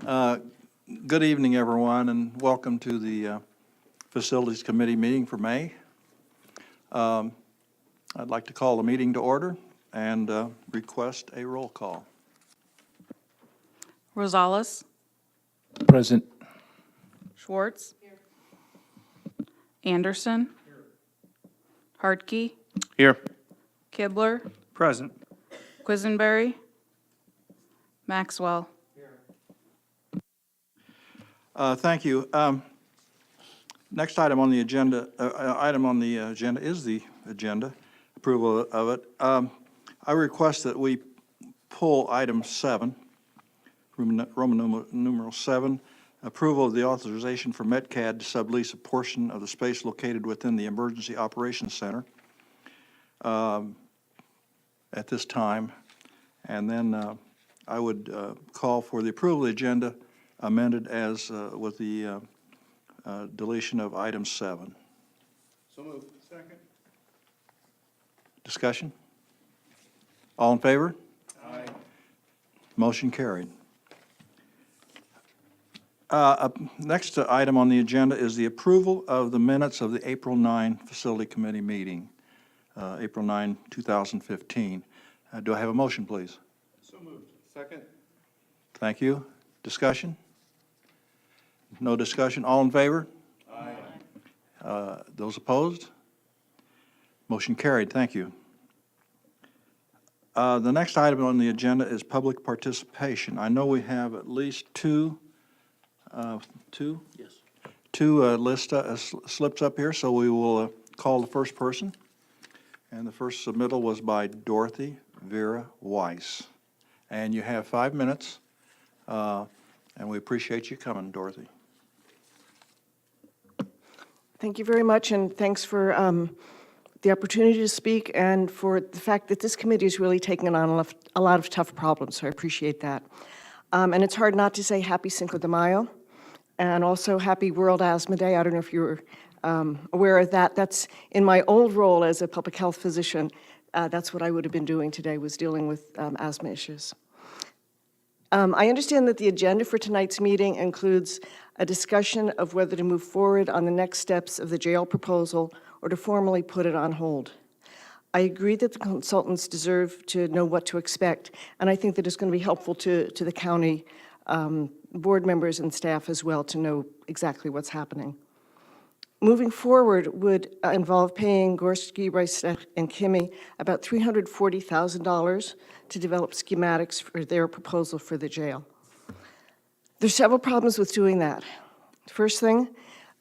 Uh, Good evening, everyone, and welcome to the Facilities Committee meeting for May. I'd like to call the meeting to order and request a roll call. Rosales, Present. Schwartz, Anderson, Hartke, Here. Kibler, Present. Quisenberry, Maxwell. Thank you. Next item on the agenda, is the agenda, approval of it. I request that we pull item 7, Roman numeral 7, approval of the authorization for MetCAD to sublease a portion of the space located within the Emergency Operations Center at this time. And then I would call for the approval of the agenda amended as with the deletion of item 7. So moved. Second. Discussion? All in favor? Aye. Motion carried. Next item on the agenda is the approval of the minutes of the April 9 Facility Committee meeting, April 9, 2015. Do I have a motion, please? So moved. Second. Thank you. Discussion? No discussion. All in favor? Aye. Those opposed? Motion carried. Thank you. The next item on the agenda is public participation. I know we have at least two Yes. slips up here, so we will call the first person. And the first submittal was by Dorothy Vera Weiss. And you have 5 minutes, and we appreciate you coming, Dorothy. Thank you very much, and thanks for the opportunity to speak and for the fact that this committee is really taking on a lot of tough problems, so I appreciate that. And it's hard not to say Happy Cinco de Mayo, and also Happy World Asthma Day. I don't know if you're aware of that. That's in my old role as a public health physician. That's what I would have been doing today, was dealing with asthma issues. I understand that the agenda for tonight's meeting includes a discussion of whether to move forward on the next steps of the jail proposal or to formally put it on hold. I agree that the consultants deserve to know what to expect, and I think that it's going to be helpful to the county board members and staff as well to know exactly what's happening. Moving forward would involve paying Gorski, Rice, and Kimmy about $340,000 to develop schematics for their proposal for the jail. There's several problems with doing that. First thing,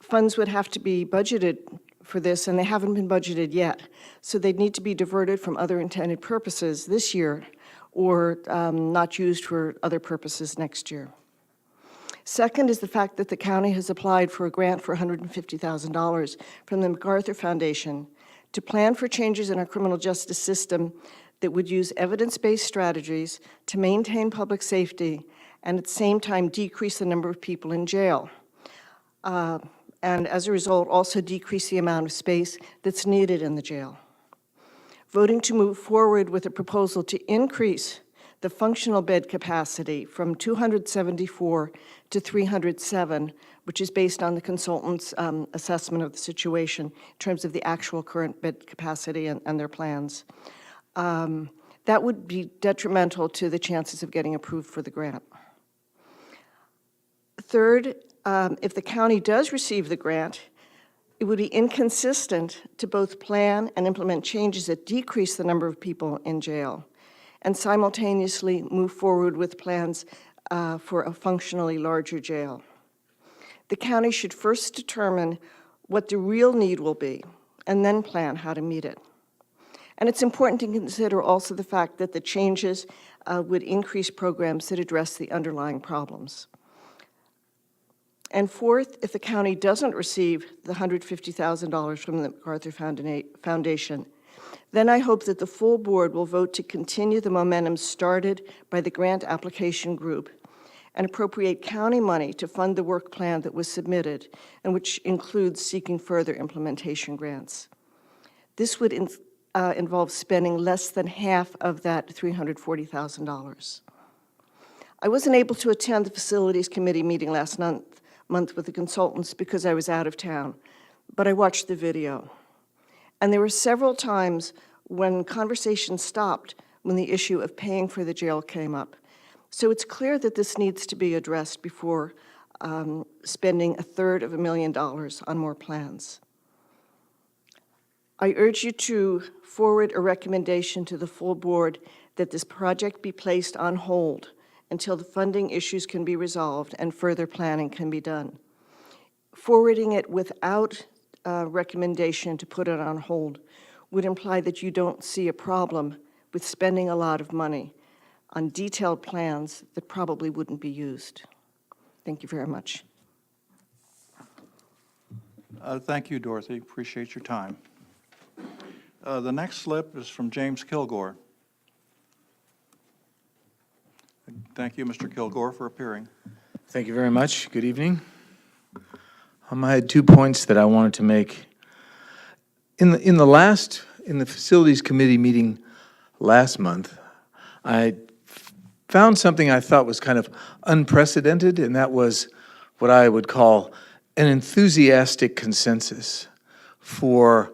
funds would have to be budgeted for this, and they haven't been budgeted yet. So they'd need to be diverted from other intended purposes this year or not used for other purposes next year. Second is the fact that the county has applied for a grant for $150,000 from the MacArthur Foundation to plan for changes in our criminal justice system that would use evidence-based strategies to maintain public safety and at the same time decrease the number of people in jail. And as a result, also decrease the amount of space that's needed in the jail. Voting to move forward with a proposal to increase the functional bed capacity from 274 to 307, which is based on the consultant's assessment of the situation in terms of the actual current bed capacity and their plans. That would be detrimental to the chances of getting approved for the grant. Third, if the county does receive the grant, it would be inconsistent to both plan and implement changes that decrease the number of people in jail and simultaneously move forward with plans for a functionally larger jail. The county should first determine what the real need will be and then plan how to meet it. And it's important to consider also the fact that the changes would increase programs that address the underlying problems. And fourth, if the county doesn't receive the $150,000 from the MacArthur Foundation, then I hope that the full board will vote to continue the momentum started by the grant application group and appropriate county money to fund the work plan that was submitted, and which includes seeking further implementation grants. This would involve spending less than half of that $340,000. I wasn't able to attend the Facilities Committee meeting last month with the consultants because I was out of town, but I watched the video. And there were several times when conversation stopped when the issue of paying for the jail came up. So it's clear that this needs to be addressed before spending $250,000 on more plans. I urge you to forward a recommendation to the full board that this project be placed on hold until the funding issues can be resolved and further planning can be done. Forwarding it without a recommendation to put it on hold would imply that you don't see a problem with spending a lot of money on detailed plans that probably wouldn't be used. Thank you very much. Thank you, Dorothy. Appreciate your time. The next slip is from James Kilgore. Thank you, Mr. Kilgore, for appearing. Thank you very much. Good evening. I had 2 points that I wanted to make. In the Facilities Committee meeting last month, I found something I thought was kind of unprecedented, and that was what I would call an enthusiastic consensus for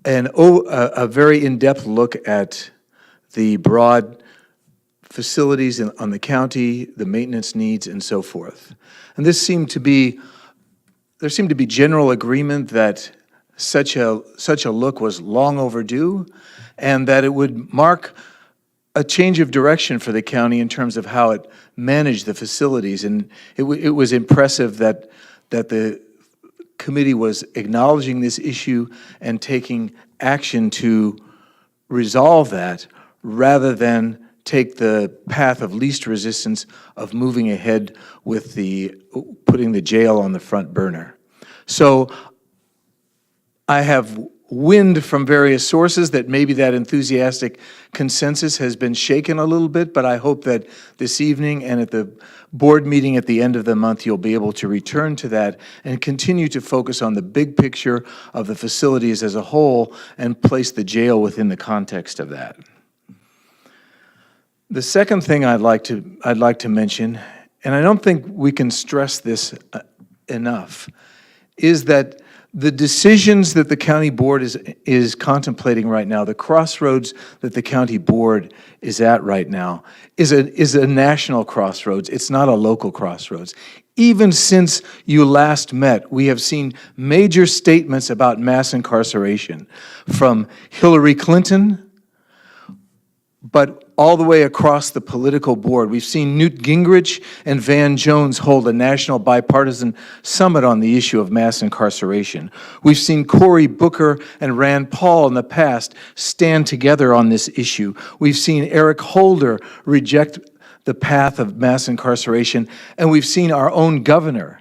a very in-depth look at the broad facilities on the county, the maintenance needs, and so forth. And there seemed to be general agreement that such a look was long overdue, and that it would mark a change of direction for the county in terms of how it managed the facilities. And it was impressive that the committee was acknowledging this issue and taking action to resolve that, rather than take the path of least resistance of moving ahead with putting the jail on the front burner. So I have wind from various sources that maybe that enthusiastic consensus has been shaken a little bit, but I hope that this evening and at the board meeting at the end of the month, you'll be able to return to that and continue to focus on the big picture of the facilities as a whole and place the jail within the context of that. The second thing I'd like to mention, and I don't think we can stress this enough, is that the decisions that the county board is contemplating right now, the crossroads that the county board is at right now, is a national crossroads. It's not a local crossroads. Even since you last met, we have seen major statements about mass incarceration from Hillary Clinton, but all the way across the political board. We've seen Newt Gingrich and Van Jones hold a national bipartisan summit on the issue of mass incarceration. We've seen Cory Booker and Rand Paul in the past stand together on this issue. We've seen Eric Holder reject the path of mass incarceration, and we've seen our own governor,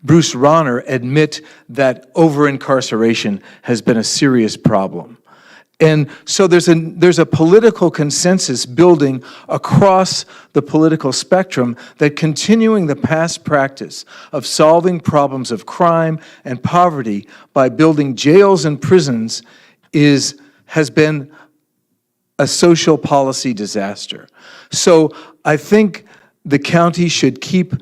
Bruce Rauner, admit that over-incarceration has been a serious problem. And so there's a political consensus building across the political spectrum that continuing the past practice of solving problems of crime and poverty by building jails and prisons has been a social policy disaster. So I think the county should keep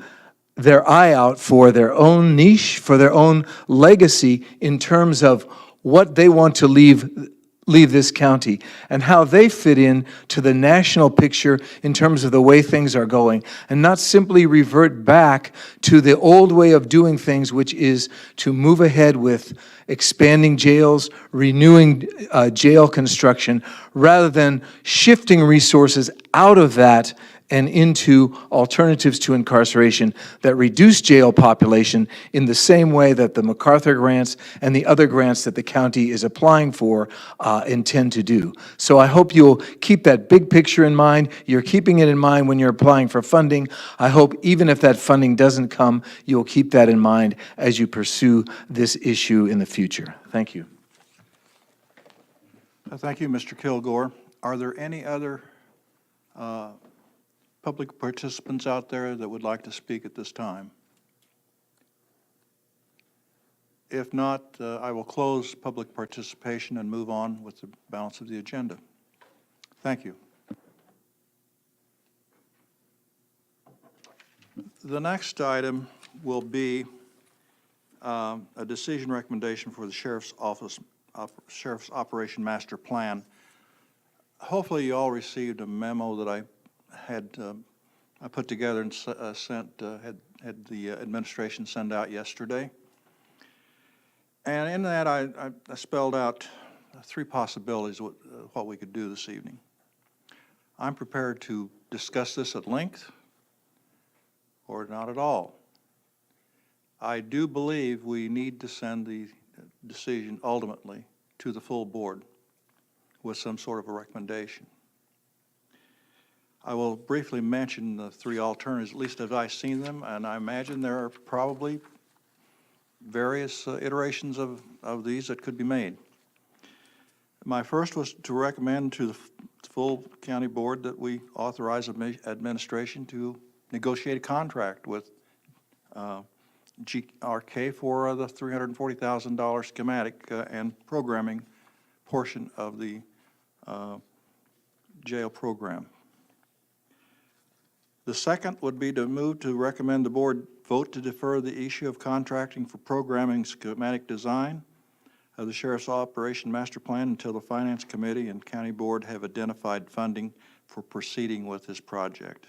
their eye out for their own niche, for their own legacy in terms of what they want to leave this county and how they fit in to the national picture in terms of the way things are going, and not simply revert back to the old way of doing things, which is to move ahead with expanding jails, renewing jail construction, rather than shifting resources out of that and into alternatives to incarceration that reduce jail population in the same way that the MacArthur grants and the other grants that the county is applying for intend to do. So I hope you'll keep that big picture in mind. You're keeping it in mind when you're applying for funding. I hope even if that funding doesn't come, you'll keep that in mind as you pursue this issue in the future. Thank you. Thank you, Mr. Kilgore. Are there any other public participants out there that would like to speak at this time? If not, I will close public participation and move on with the balance of the agenda. Thank you. The next item will be a decision recommendation for the Sheriff's Office, Sheriff's Operation Master Plan. Hopefully, you all received a memo that I had, I put together and sent, had the administration send out yesterday. And in that, I spelled out three possibilities of what we could do this evening. I'm prepared to discuss this at length or not at all. I do believe we need to send the decision ultimately to the full board with some sort of a recommendation. I will briefly mention the three alternatives, at least as I've seen them, and I imagine there are probably various iterations of these that could be made. My first was to recommend to the full county board that we authorize administration to negotiate a contract with GRK for the $340,000 schematic and programming portion of the jail program. The second would be to move to recommend the board vote to defer the issue of contracting for programming schematic design of the Sheriff's Operation Master Plan until the Finance Committee and County Board have identified funding for proceeding with this project.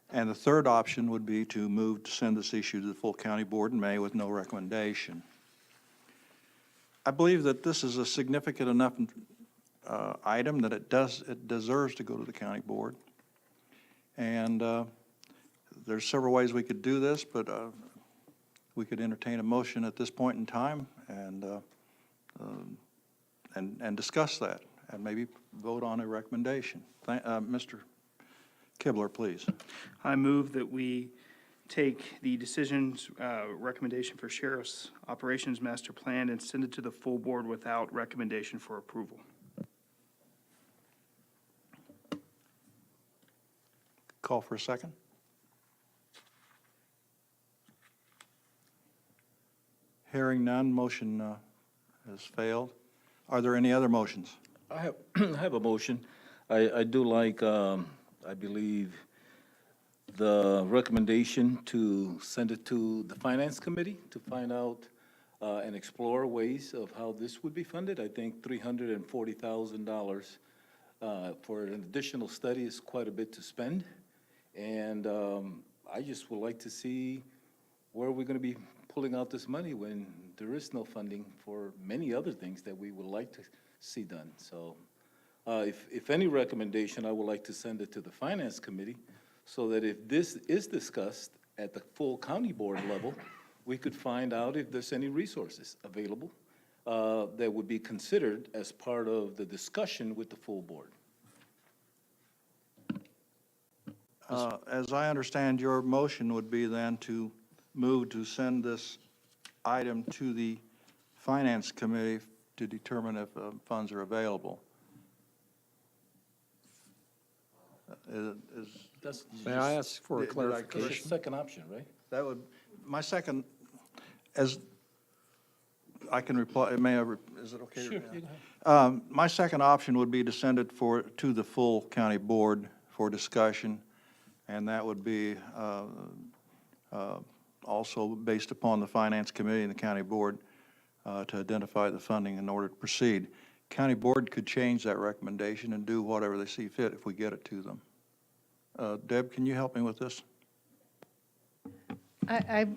And the third option would be to move to send this issue to the full county board in May with no recommendation. I believe that this is a significant enough item that it deserves to go to the county board. And there's several ways we could do this, but we could entertain a motion at this point in time and discuss that and maybe vote on a recommendation. Mr. Kibler, please. I move that we take the decision's recommendation for Sheriff's Operations Master Plan and send it to the full board without recommendation for approval. Call for a second. Hearing none, motion has failed. Are there any other motions? I have, I have a motion. I do like, I believe, the recommendation to send it to the Finance Committee to find out and explore ways of how this would be funded. I think $340,000 for an additional study is quite a bit to spend. And I just would like to see where we're going to be pulling out this money when there is no funding for many other things that we would like to see done. So if any recommendation, I would like to send it to the Finance Committee so that if this is discussed at the full county board level, we could find out if there's any resources available that would be considered as part of the discussion with the full board. As I understand, your motion would be then to move to send this item to the Finance Committee to determine if funds are available. May I ask for a Did I clarification? It's the second option, right? That would, my second, as I can reply, is it okay? Sure, you go ahead. My second option would be to send it to the full county board for discussion, and that would be also based upon the Finance Committee and the county board to identify the funding in order to proceed. County board could change that recommendation and do whatever they see fit if we get it to them. Deb, can you help me with this? I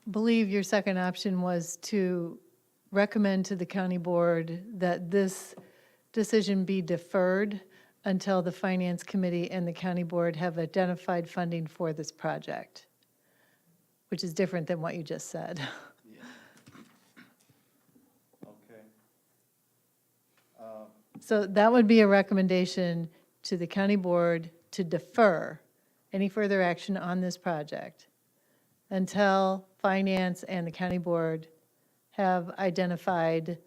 believe your second option was to recommend to the county board that this decision be deferred until the Finance Committee and the county board have identified funding for this project, which is different than what you just said. Okay. So that would be a recommendation to the county board to defer any further action on this project until Finance and the county board have identified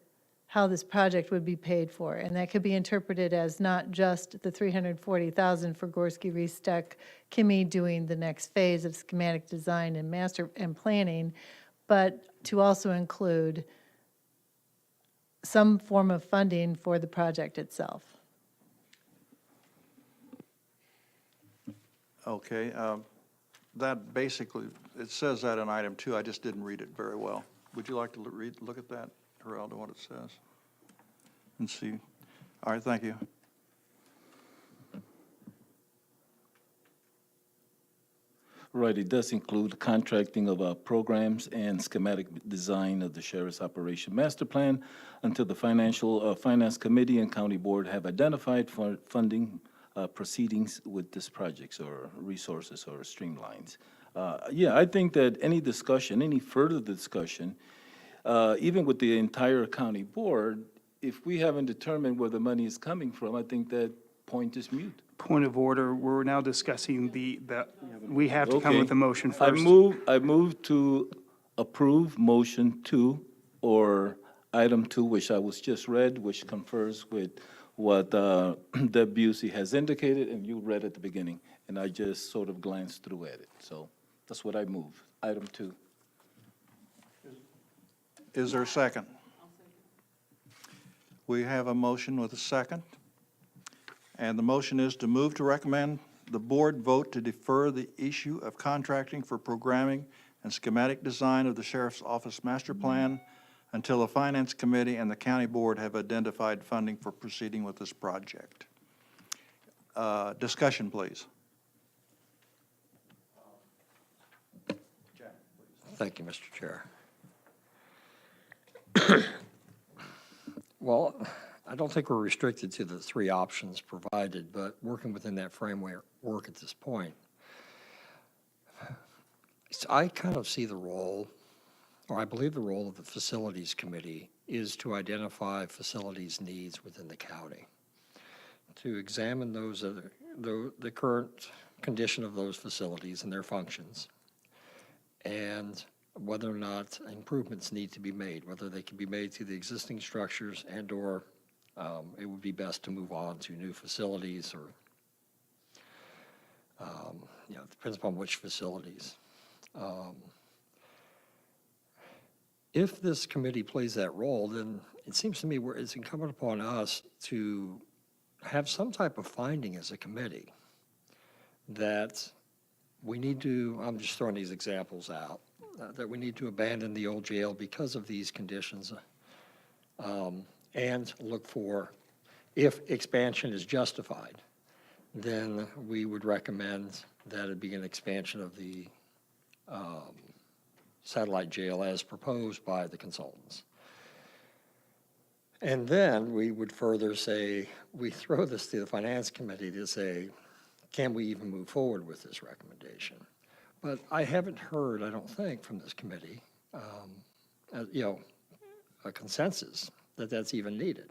how this project would be paid for. And that could be interpreted as not just the $340,000 for Gorski, Restek, Kimmy doing the next phase of schematic design and master and planning, but to also include some form of funding for the project itself. Okay, that basically, it says that in item 2, I just didn't read it very well. Would you like to look at that, Geraldo, what it says? And see. All right, thank you. Right, it does include contracting of programs and schematic design of the sheriff's operation master plan until the finance committee and county board have identified funding proceedings with this projects or resources or streamlines. Yeah, I think that any discussion, any further discussion, even with the entire county board, if we haven't determined where the money is coming from, I think that point is moot. Point of order, we're now discussing we have to come Okay. with a motion I first. move to approve motion 2 or item 2, which I was just read, which confers with what Deb Busey has indicated and you read at the beginning. And I just sort of glanced through at it. So that's what I move, item 2. Is there a second? We have a motion with a second. And the motion is to move to recommend the board vote to defer the issue of contracting for programming and schematic design of the sheriff's office master plan until the finance committee and the county board have identified funding for proceeding with this project. Discussion, please. Thank you, Mr. Chair. Well, I don't think we're restricted to the 3 options provided, but working within that framework at this point. So I kind of see the role, or I believe the role of the Facilities Committee is to identify facilities needs within the county, to examine the current condition of those facilities and their functions, and whether or not improvements need to be made, whether they can be made to the existing structures and/or it would be best to move on to new facilities or, it depends upon which facilities. If this committee plays that role, then it seems to me it's incumbent upon us to have some type of finding as a committee that we need to, I'm just throwing these examples out, that we need to abandon the old jail because of these conditions, and look for, if expansion is justified, then we would recommend that it be an expansion of the satellite jail as proposed by the consultants. And then we would further say, we throw this to the finance committee to say, can we even move forward with this recommendation? But I haven't heard, I don't think, from this committee, a consensus that that's even needed.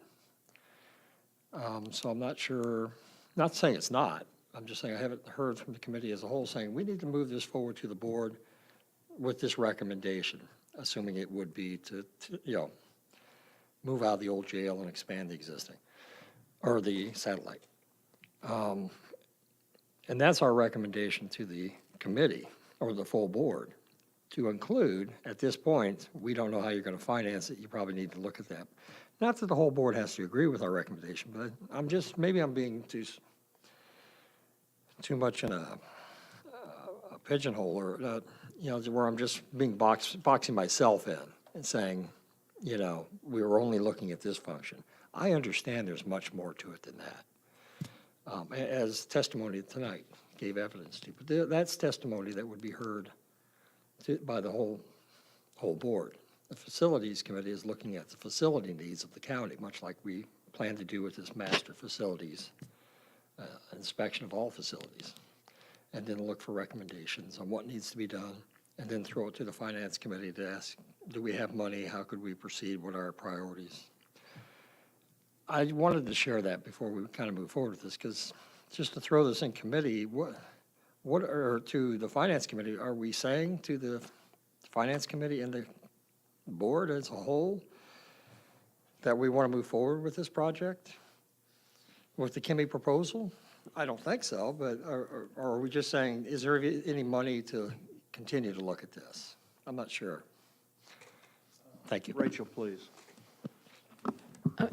So I'm not sure, not saying it's not, I'm just saying I haven't heard from the committee as a whole saying we need to move this forward to the board with this recommendation, assuming it would be to move out the old jail and expand the existing, or the satellite. And that's our recommendation to the committee, or the full board, to include, at this point, we don't know how you're going to finance it, you probably need to look at that. Not that the whole board has to agree with our recommendation, but maybe I'm being too much in a pigeonhole, or, where I'm just being boxing myself in and saying, we were only looking at this function. I understand there's much more to it than that, as testimony tonight gave evidence to. But that's testimony that would be heard by the whole board. The Facilities Committee is looking at the facility needs of the county, much like we plan to do with this master facilities inspection of all facilities, and then look for recommendations on what needs to be done, and then throw it to the Finance Committee to ask, do we have money? How could we proceed? What are our priorities? I wanted to share that before we kind of move forward with this, because just to throw this in committee, or to the Finance Committee, are we saying to the Finance Committee and the board as a whole that we want to move forward with this project, with the Kimmy proposal? I don't think so, but or are we just saying, is there any money to continue to look at this? I'm not sure. Thank you. Rachel, please.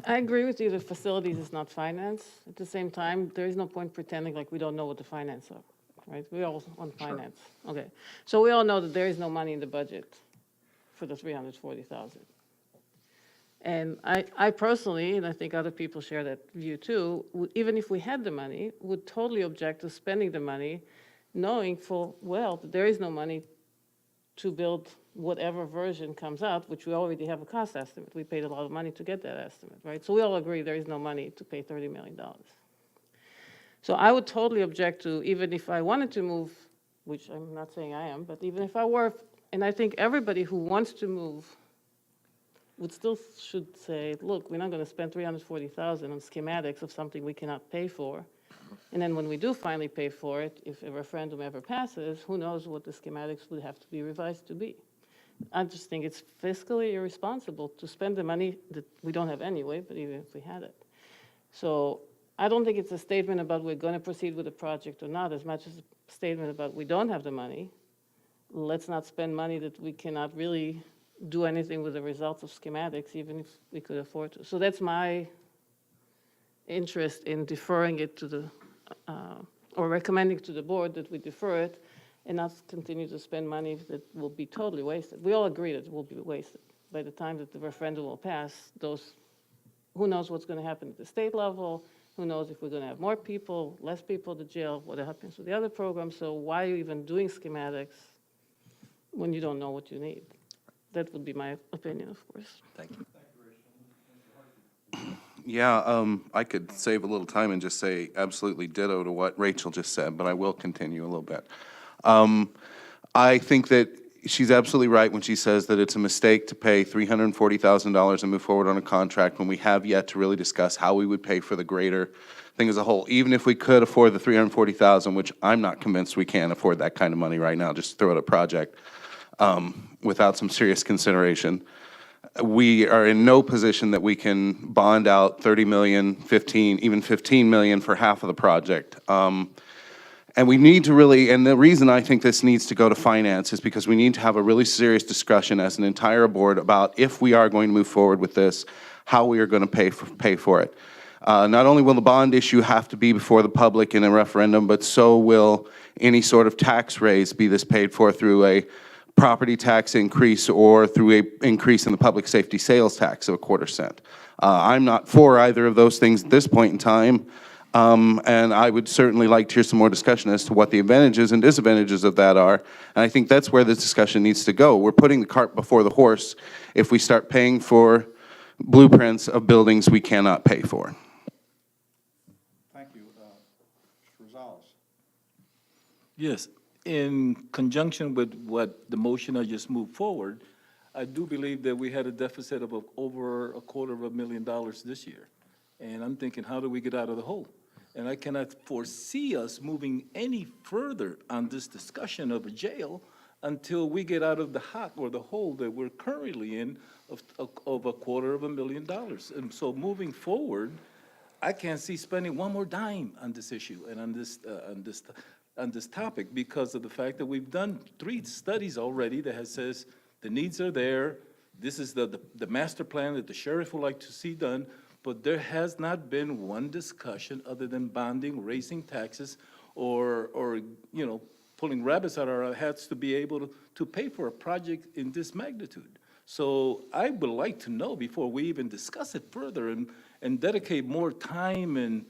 I agree with you that facilities is not finance. At the same time, there is no point pretending like we don't know what the finance are. right? We all on finance. Okay. So we all know that there is no money in the budget for the 340,000. And I personally, and I think other people share that view too, even if we had the money, would totally object to spending the money, knowing full well that there is no money to build whatever version comes out, which we already have a cost estimate. We paid a lot of money to get that estimate, right? So we all agree there is no money to pay $30 million. So I would totally object to, even if I wanted to move, which I'm not saying I am, but even if I were, and I think everybody who wants to move would still should say, look, we're not going to spend 340,000 on schematics of something we cannot pay for. And then when we do finally pay for it, if a referendum ever passes, who knows what the schematics would have to be revised to be. I just think it's fiscally irresponsible to spend the money that we don't have anyway, but even if we had it. So I don't think it's a statement about we're going to proceed with the project or not, as much as a statement about we don't have the money. Let's not spend money that we cannot really do anything with the results of schematics, even if we could afford to. So that's my interest in deferring it to the, or recommending to the board that we defer it and not continue to spend money that will be totally wasted. We all agree that it will be wasted. By the time that the referendum will pass, those, who knows what's going to happen at the state level, who knows if we're going to have more people, less people to jail, what happens with the other programs. So why are you even doing schematics when you don't know what you need? That would be my opinion, of course. Thank you. Yeah, I could save a little time and just say absolutely ditto to what Rachel just said, but I will continue a little bit. I think that she's absolutely right when she says that it's a mistake to pay $340,000 and move forward on a contract when we have yet to really discuss how we would pay for the greater thing as a whole. Even if we could afford the $340,000, which I'm not convinced we can afford that kind of money right now, just throw at a project without some serious consideration. We are in no position that we can bond out 30 million, 15, even 15 million for half of the project. And we need to really, and the reason I think this needs to go to finance is because we need to have a really serious discussion as an entire board about if we are going to move forward with this, how we are going to pay for it. Not only will the bond issue have to be before the public in a referendum, but so will any sort of tax raise, be this paid for through a property tax increase or through a increase in the public safety sales tax of 1/4 cent. I'm not for either of those things at this point in time, and I would certainly like to hear some more discussion as to what the advantages and disadvantages of that are, and I think that's where this discussion needs to go. We're putting the cart before the horse if we start paying for blueprints of buildings we cannot pay for. Thank you. Mr. Rosales. Yes, in conjunction with what the motion I just moved forward, I do believe that we had a deficit of over $250,000 this year. And I'm thinking, how do we get out of the hole? And I cannot foresee us moving any further on this discussion of a jail until we get out of the hot or the hole that we're currently in of $250,000. And so moving forward, I can't see spending one more dime on this issue and on this topic because of the fact that we've done 3 studies already that says the needs are there. This is the master plan that the sheriff would like to see done, but there has not been one discussion other than bonding, raising taxes, or you know, pulling rabbits out of our hats to be able to pay for a project in this magnitude. So I would like to know before we even discuss it further and dedicate more time and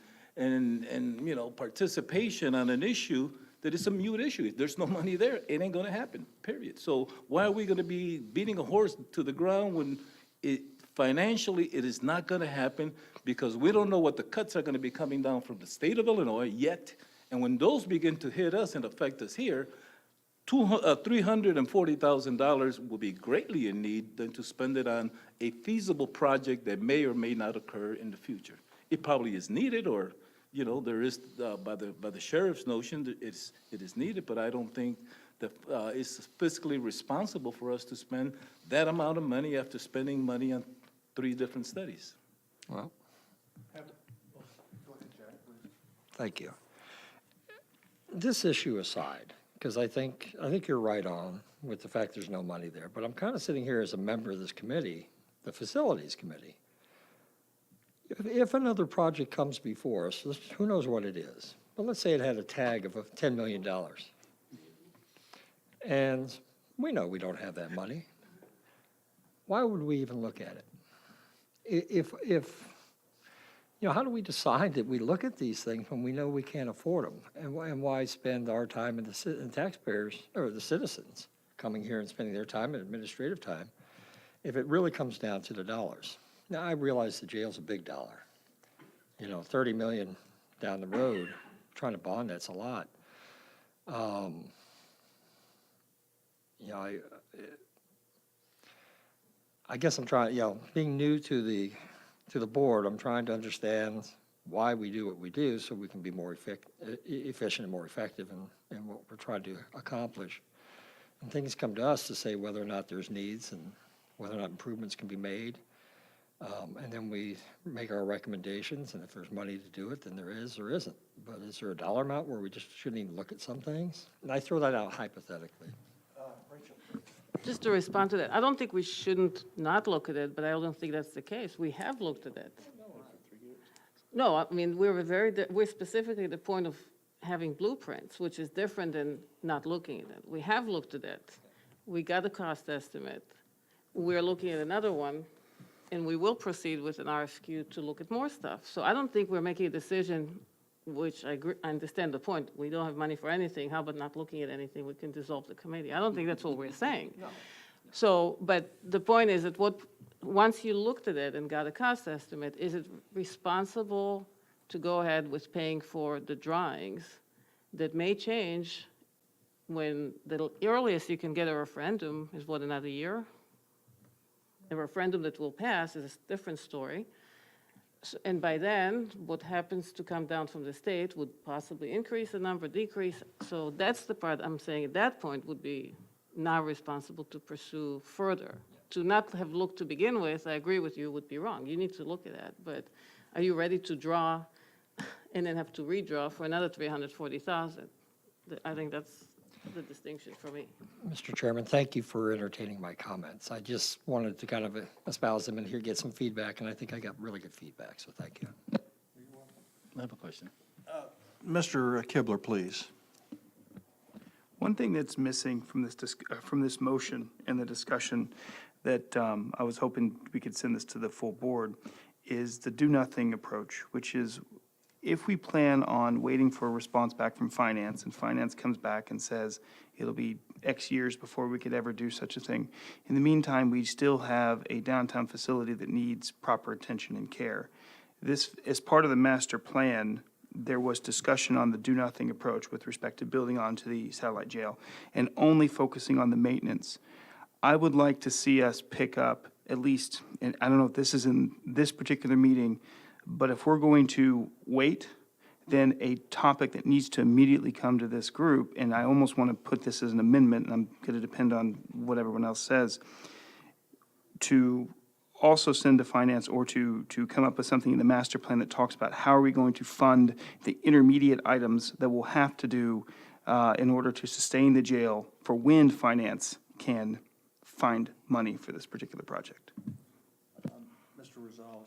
you know, participation on an issue that is a mute issue. If there's no money there, it ain't gonna happen, period. So why are we gonna be beating a horse to the ground when financially it is not gonna happen because we don't know what the cuts are gonna be coming down from the state of Illinois yet. And when those begin to hit us and affect us here, $340,000 will be greatly in need than to spend it on a feasible project that may or may not occur in the future. It probably is needed, or, you know, there is, by the sheriff's notion, that it is needed, but I don't think that it's fiscally responsible for us to spend that amount of money after spending money on 3 different studies. Well, thank you. This issue aside, because I think you're right on with the fact there's no money there, but I'm kind of sitting here as a member of this committee, the Facilities Committee. If another project comes before us, who knows what it is, but let's say it had a tag of $10 million. And we know we don't have that money. Why would we even look at it? How do we decide that we look at these things when we know we can't afford them? And why spend our time and the taxpayers, or the citizens, coming here and spending their time and administrative time, if it really comes down to the dollars? Now, I realize the jail's a big dollar. 30 million down the road, trying to bond, that's a lot. I guess I'm trying, being new to the board, I'm trying to understand why we do what we do so we can be more efficient and more effective in what we're trying to accomplish. And things come to us to say whether or not there's needs and whether or not improvements can be made. And then we make our recommendations, and if there's money to do it, then there is or isn't. But is there a dollar amount where we just shouldn't even look at some things? And I throw that out hypothetically. Just to respond to that, I don't think we shouldn't not look at it, but I don't think that's the case. We have looked at it. No, I mean, we're specifically at the point of having blueprints, which is different than not looking at it. We have looked at it. We got a cost estimate. We're looking at another one, and we will proceed with an RFQ to look at more stuff. So I don't think we're making a decision, which I understand the point. We don't have money for anything. How about not looking at anything? We can dissolve the committee. I don't think that's what we're saying. No. So, but the point is that once you looked at it and got a cost estimate, is it responsible to go ahead with paying for the drawings that may change when the earliest you can get a referendum is another year? A referendum that will pass is a different story. And by then, what happens to come down from the state would possibly increase the number, decrease. So that's the part I'm saying at that point would be not responsible to pursue further. To not have looked to begin with, I agree with you, would be wrong. You need to look at that. But are you ready to draw and then have to redraw for another 340,000? I think that's the distinction for me. Mr. Chairman, thank you for entertaining my comments. I just wanted to kind of espouse them and here get some feedback, and I think I got really good feedback, so thank you. I have a question. Mr. Kibler, please. One thing that's missing from this motion and the discussion that I was hoping we could send this to the full board is the do-nothing approach, which is if we plan on waiting for a response back from finance, and finance comes back and says it'll be X years before we could ever do such a thing, in the meantime, we still have a downtown facility that needs proper attention and care. This, as part of the master plan, there was discussion on the do-nothing approach with respect to building onto the satellite jail and only focusing on the maintenance. I would like to see us pick up at least, and I don't know if this is in this particular meeting, but if we're going to wait, then a topic that needs to immediately come to this group, and I almost want to put this as an amendment, and I'm going to depend on what everyone else says, to also send to finance or to come up with something in the master plan that talks about how are we going to fund the intermediate items that we'll have to do in order to sustain the jail for when finance can find money for this particular project. Mr. Rosales.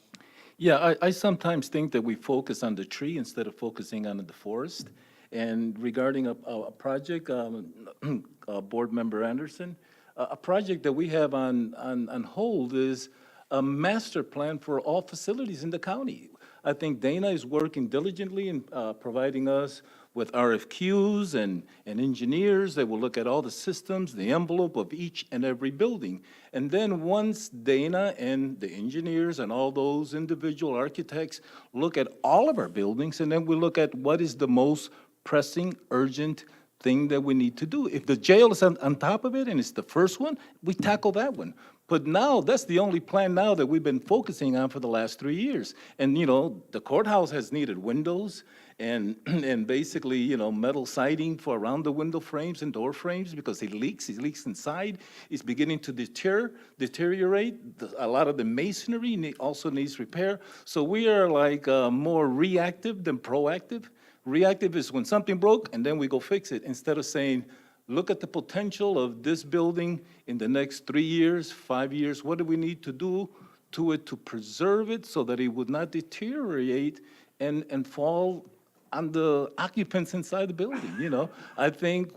Yeah, I sometimes think that we focus on the tree instead of focusing on the forest. And regarding a project, Board Member Anderson, a project that we have on hold is a master plan for all facilities in the county. I think Dana is working diligently in providing us with RFQs and engineers that will look at all the systems, the envelope of each and every building. And then once Dana and the engineers and all those individual architects look at all of our buildings, and then we look at what is the most pressing, urgent thing that we need to do. If the jail is on top of it and it's the first one, we tackle that one. But now, that's the only plan now that we've been focusing on for the last 3 years. And, the courthouse has needed windows and basically, metal siding for around the window frames and door frames because it leaks inside. It's beginning to deteriorate. A lot of the masonry also needs repair. So we are like more reactive than proactive. Reactive is when something broke and then we go fix it instead of saying, look at the potential of this building in the next 3 years, 5 years. What do we need to do to it to preserve it so that it would not deteriorate and fall on the occupants inside the building, you know? I think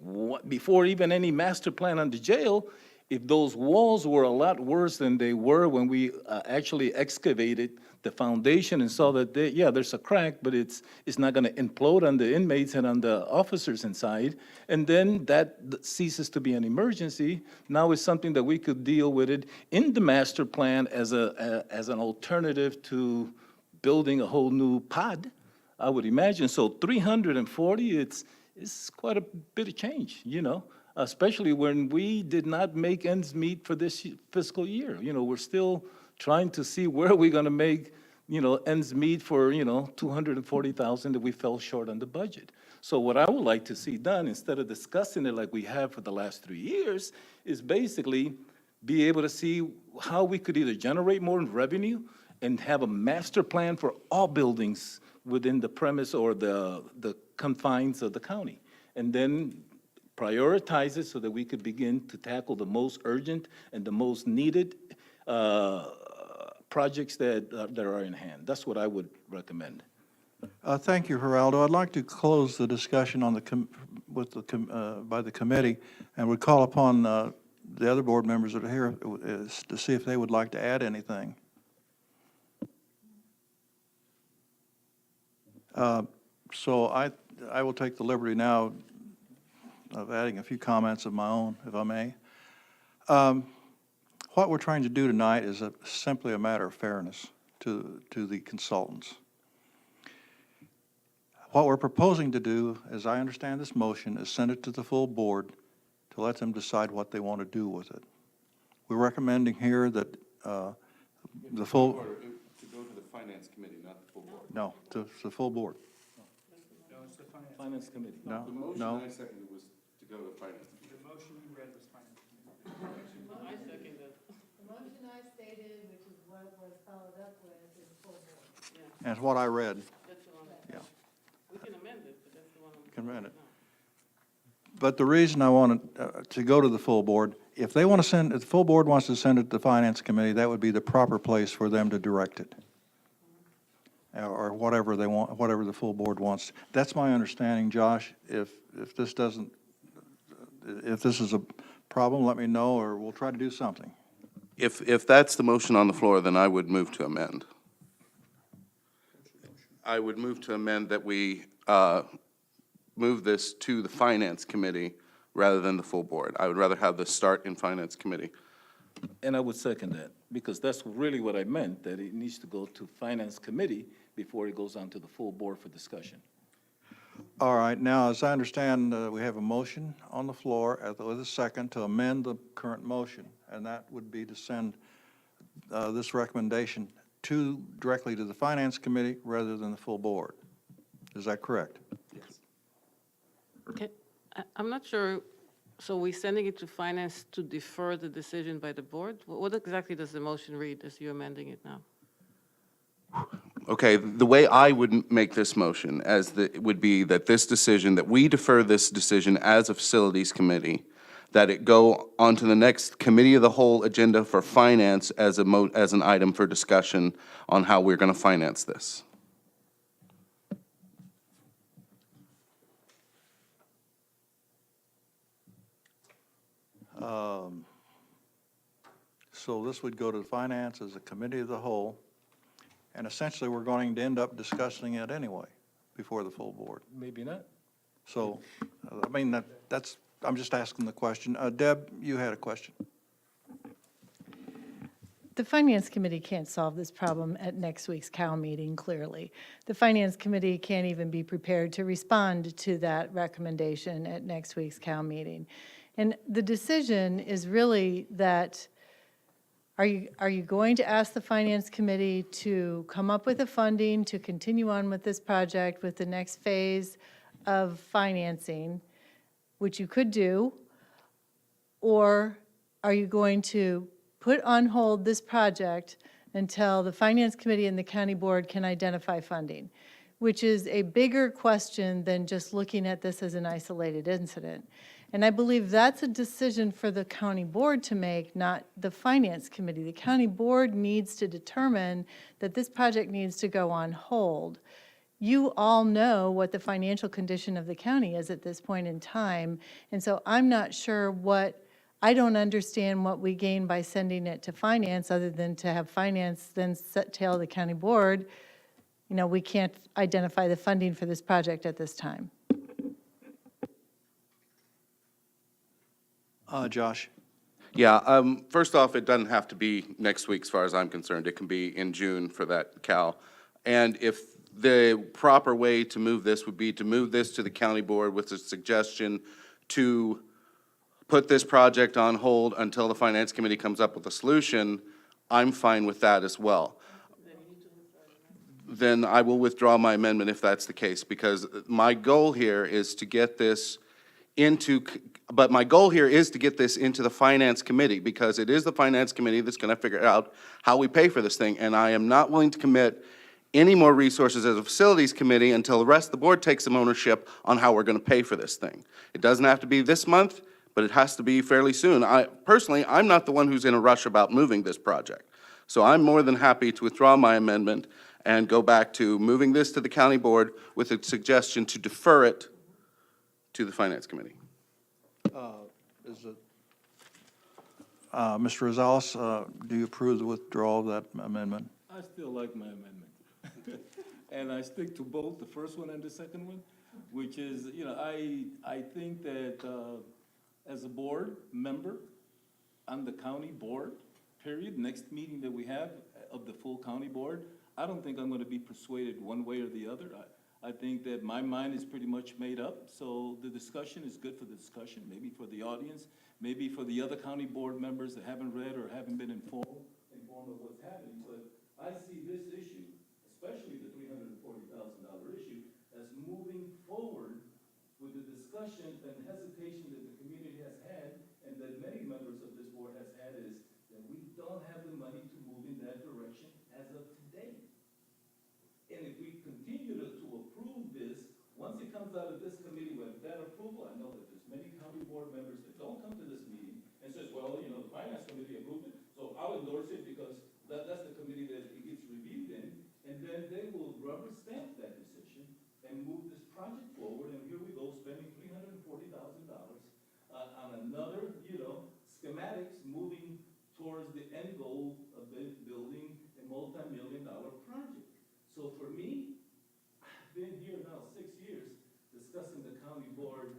before even any master plan on the jail, if those walls were a lot worse than they were when we actually excavated the foundation and saw that, yeah, there's a crack, but it's not going to implode on the inmates and on the officers inside, and then that ceases to be an emergency. Now it's something that we could deal with it in the master plan as an alternative to building a whole new pod, I would imagine. So 340, it's quite a bit of change, you know? Especially when we did not make ends meet for this fiscal year. You know, we're still trying to see where we're going to make, you know, ends meet for, you know, 240,000 that we fell short on the budget. So what I would like to see done, instead of discussing it like we have for the last 3 years, is basically be able to see how we could either generate more revenue and have a master plan for all buildings within the premise or the confines of the county. And then prioritize it so that we could begin to tackle the most urgent and the most needed projects that are in hand. That's what I would recommend. Thank you, Geraldo. I'd like to close the discussion on by the committee, and would call upon the other board members that are here to see if they would like to add anything. So I will take the liberty now of adding a few comments of my own, if I may. What we're trying to do tonight is simply a matter of fairness to the consultants. What we're proposing to do, as I understand this motion, is send it to the full board to let them decide what they want to do with it. We're recommending here that the full... To go to the finance committee, not the full board. No, to the full board. Finance committee. No, The motion no. I seconded was to go to the finance committee. The motion you read was finance. I second it. The motion I stated, which is what was followed up with, is full board. And it's what I read. That's the one. Yeah. We can amend it, but that's the one. Can amend it. But the reason I wanted to go to the full board, if they want to send, if the full board wants to send it to the finance committee, that would be the proper place for them to direct it. Or whatever they want, whatever the full board wants. That's my understanding, Josh. If this doesn't, if this is a problem, let me know, or we'll try to do something. If that's the motion on the floor, then I would move to amend. I would move to amend that we move this to the finance committee rather than the full board. I would rather have this start in finance committee. And I would second that, because that's really what I meant, that it needs to go to finance committee before it goes on to the full board for discussion. All right, now, as I understand, we have a motion on the floor with a second to amend the current motion, and that would be to send this recommendation directly to the finance committee rather than the full board. Is that correct? Yes. Okay, I'm not sure, so we're sending it to finance to defer the decision by the board? What exactly does the motion read as you're amending it now? Okay, the way I would make this motion would be that this decision, that we defer this decision as a facilities committee, that it go onto the next committee of the whole agenda for finance as an item for discussion on how we're going to finance this. So this would go to finance as a committee of the whole, and essentially, we're going to end up discussing it anyway before the full board. Maybe not. So, I mean, that's, I'm just asking the question. Deb, you had a question. The Finance Committee can't solve this problem at next week's COW meeting, clearly. The Finance Committee can't even be prepared to respond to that recommendation at next week's COW meeting. And the decision is really that, are you going to ask the Finance Committee to come up with the funding to continue on with this project with the next phase of financing, which you could do, or are you going to put on hold this project until the Finance Committee and the County Board can identify funding, which is a bigger question than just looking at this as an isolated incident. And I believe that's a decision for the County Board to make, not the Finance Committee. The County Board needs to determine that this project needs to go on hold you all know what the financial condition of the county is at this point in time. And so I'm not sure I don't understand what we gain by sending it to finance, other than to have finance then tell the county board, we can't identify the funding for this project at this time. Josh? Yeah, first off, it doesn't have to be next week as far as I'm concerned. It can be in June for that, Cal. And if the proper way to move this would be to move this to the county board with a suggestion to put this project on hold until the finance committee comes up with a solution, I'm fine with that as well. Then I will withdraw my amendment if that's the case, because my goal here is to get this into the finance committee, because it is the finance committee that's gonna figure out how we pay for this thing, and I am not willing to commit any more resources as a facilities committee until the rest of the board takes some ownership on how we're gonna pay for this thing. It doesn't have to be this month, but it has to be fairly soon. Personally, I'm not the one who's in a rush about moving this project. So I'm more than happy to withdraw my amendment and go back to moving this to the county board with a suggestion to defer it to the finance committee. Is it, Mr. Rosales, do you approve the withdrawal of that amendment? I still like my amendment. And I stick to both, the first one and the second one, which is, I think that as a board member on the county board, period, next meeting that we have of the full county board, I don't think I'm gonna be persuaded one way or the other. I think that my mind is pretty much made up, so the discussion is good for the discussion, maybe for the audience, maybe for the other county board members that haven't read or haven't been informed of what's happening. But I see this issue, especially the $340,000 issue, as moving forward with the discussion and hesitation that the community has had, and that many members of this board has had, is that we don't have the money to move in that direction as of today. And if we continue to approve this, once it comes out of this committee with that approval, I know that there's many county board members that don't come to this meeting and says, well, the finance committee approved it, so I'll endorse it because that's the committee that it gets reviewed in, and then they will rubber stamp that decision and move this project forward, and here we go, spending $340,000 on another, schematics moving towards the end goal of building a multi-million-dollar project. So for me, I've been here now 6 years discussing the county board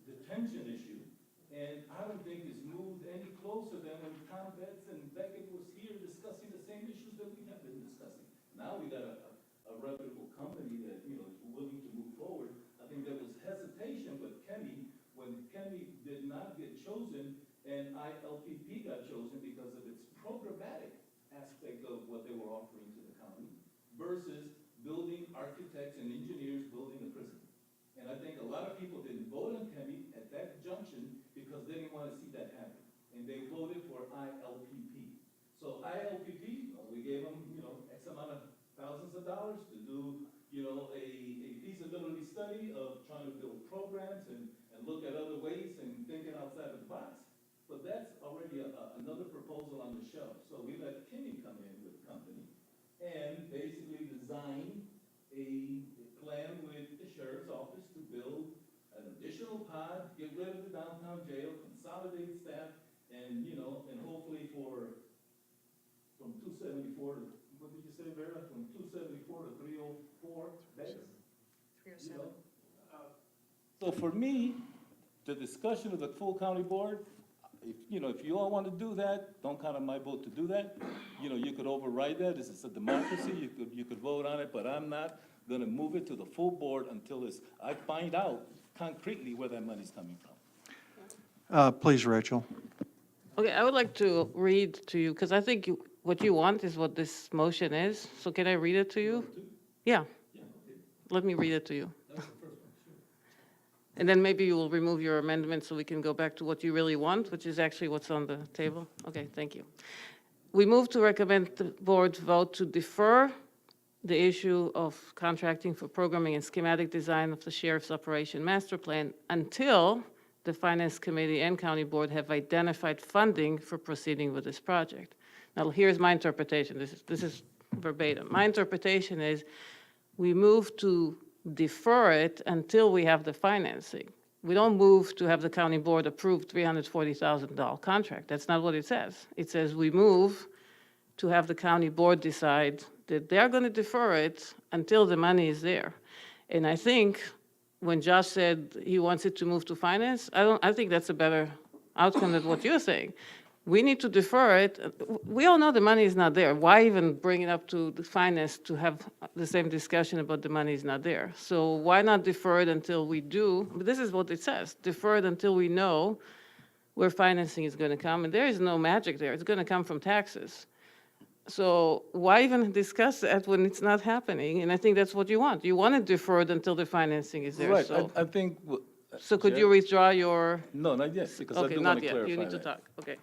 detention issue, and I don't think it's moved any closer than when Tom Betts and Beckett was here discussing the same issues that we have been discussing. Now we got a reputable company that, is willing to move forward. I think there was hesitation with Kenny when Kenny did not get chosen and ILPP got chosen because of its programmatic aspect of what they were offering to the county versus building architects and engineers building a prison. And I think a lot of people didn't vote on Kenny at that junction because they didn't want to see that happen. And they voted for ILPP. So ILPP, we gave them, X amount of thousands of dollars to do, a feasibility study of trying to build programs and look at other ways and thinking outside of the box. But that's already another proposal on the shelf. So we let Kenny come in with the company and basically design a plan with the sheriff's office to build an additional pod, get rid of the downtown jail, consolidate staff, and, and hopefully from 274 to, what did you say, Vera? From 274 to 304 beds? 307. So for me, the discussion of the full county board, if you all want to do that, don't count on my vote to do that. You could override that. This is a democracy. You could vote on it, but I'm not going to move it to the full board until I find out concretely where that money's coming from. Please, Rachel. Okay, I would like to read to you, because I think what you want is what this motion is. So can I read it to you? Yeah. Let me read it to you. And then maybe you will remove your amendment so we can go back to what you really want, which is actually what's on the table. Okay, thank you. We move to recommend the board vote to defer the issue of contracting for programming and schematic design of the Sheriff's Operation Master Plan until the Finance Committee and County Board have identified funding for proceeding with this project. Now, here's my interpretation. This is verbatim. My interpretation is we move to defer it until we have the financing. We don't move to have the county board approve $340,000 contract. That's not what it says. It says we move to have the county board decide that they're going to defer it until the money is there. And I think when Josh said he wants it to move to finance, I think that's a better outcome than what you're saying. We need to defer it. We all know the money is not there. Why even bring it up to the finance to have the same discussion about the money is not there? So why not defer it until we do? This is what it says, defer it until we know where financing is going to come. And there is no magic there. It's going to come from taxes. So why even discuss that when it's not happening? And I think that's what you want. You want to defer it until the financing is there. Right, So, I think. so could you Chair? withdraw your? No, not yet, because I Okay, do want not to yet. clarify You need to that. talk. Okay.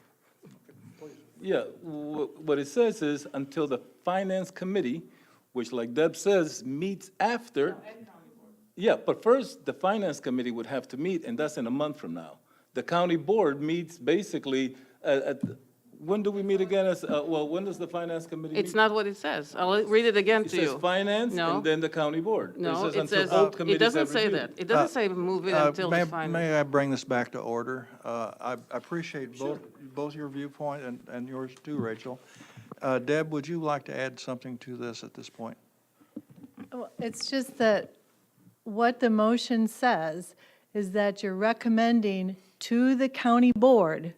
Yeah, what it says is until the finance committee, which like Deb says, meets after. Yeah, but first, the finance committee would have to meet, and that's in a month from now. The county board meets basically when do we meet again? When does the finance committee meet? It's not what it says. I'll read it again It to you. says finance No. and then the county board. No, it until says, both it committees doesn't have say reviewed. that. It doesn't say move it until the finance. May I bring this back to order? I appreciate both your viewpoint and yours too, Rachel. Deb, would you like to add something to this at this point? Well, it's just that what the motion says is that you're recommending to the county board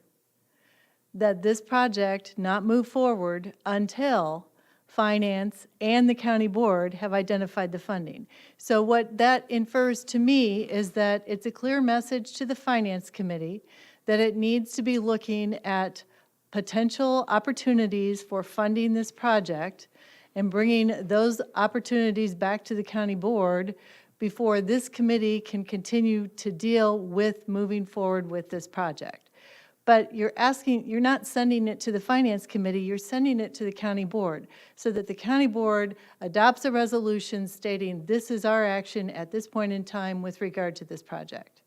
that this project not move forward until finance and the county board have identified the funding. So what that infers to me is that it's a clear message to the finance committee that it needs to be looking at potential opportunities for funding this project and bringing those opportunities back to the county board before this committee can continue to deal with moving forward with this project. But you're not sending it to the finance committee, you're sending it to the county board, so that the county board adopts a resolution stating this is our action at this point in time with regard to this project.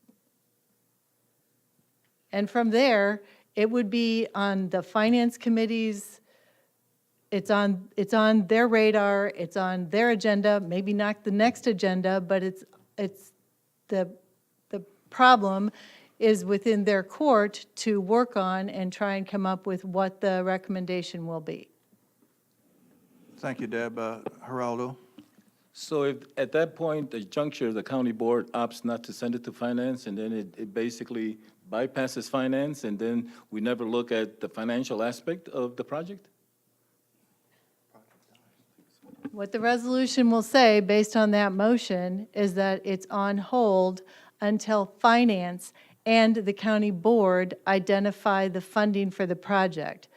And from there, it would be on the finance committee's, it's on their radar, it's on their agenda, maybe not the next agenda, but it's the problem is within their court to work on and try and come up with what the recommendation will be. Thank you, Deb. Geraldo? So if, at that point, the juncture, the county board opts not to send it to finance, and then it basically bypasses finance, and then we never look at the financial aspect of the project? What the resolution will say, based on that motion, is that it's on hold until finance and the county board identify the funding for the project.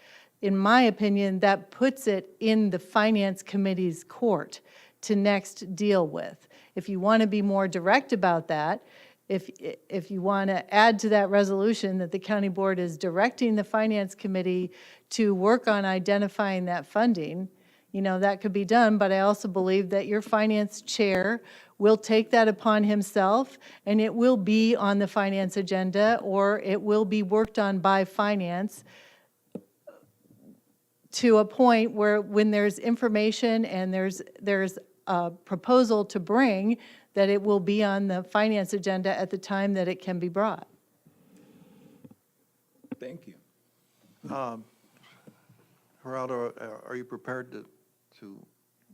In my opinion, that puts it in the finance committee's court to next deal with. If you want to be more direct about that, if you want to add to that resolution that the county board is directing the finance committee to work on identifying that funding, you know, that could be done, but I also believe that your finance chair will take that upon himself, and it will be on the finance agenda, or it will be worked on by finance to a point where when there's information and there's a proposal to bring, that it will be on the finance agenda at the time that it can be brought. Thank you. Geraldo, are you prepared to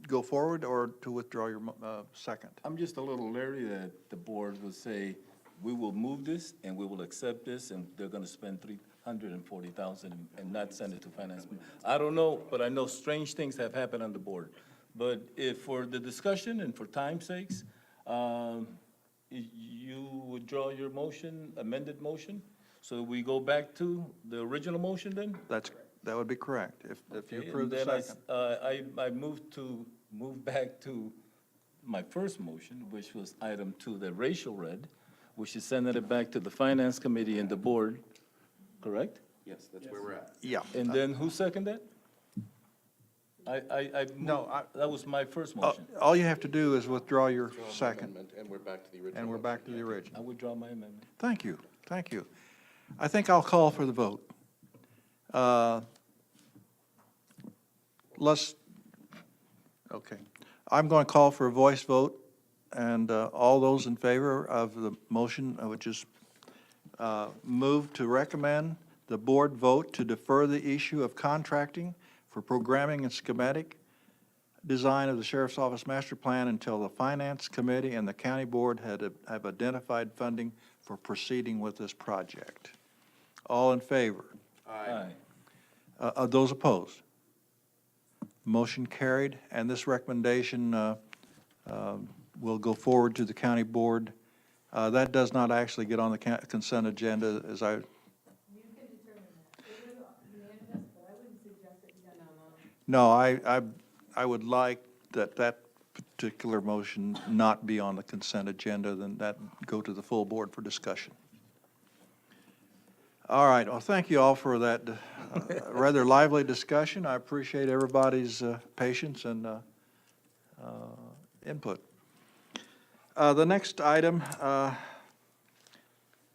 go forward or to withdraw your second? I'm just a little leery that the board will say, we will move this and we will accept this, and they're gonna spend $340,000 and not send it to finance. I don't know, but I know strange things have happened on the board. But if for the discussion and for time's sakes, you withdraw your motion, amended motion? So we go back to the original motion then? That would be correct, if you Okay, approve the and then second. I move back to my first motion, which was item 2 that Rachel read, which is sending it back to the finance committee and the board, correct? Yes, that's where we're at. Yeah. And then who seconded that? That was my first motion. All you have to do is withdraw your second, Amendment, and we're back to the original. and we're back to the I original. withdraw my amendment. Thank you, thank you. I think I'll call for the vote. Let's Okay. I'm going to call for a voice vote, and all those in favor of the motion, I would just move to recommend the board vote to defer the issue of contracting for programming and schematic design of the Sheriff's Office Master Plan until the Finance Committee and the County Board have identified funding for proceeding with this project. All in favor? Aye. Those opposed? Motion carried, and this recommendation will go forward to the county board. That does not actually get on the consent agenda, as I... You can determine that. It was unanimous, but I wouldn't suggest it be done on. No, I would like that particular motion not be on the consent agenda, then that go to the full board for discussion. All right, well, thank you all for that rather lively discussion. I appreciate everybody's patience and input. The next item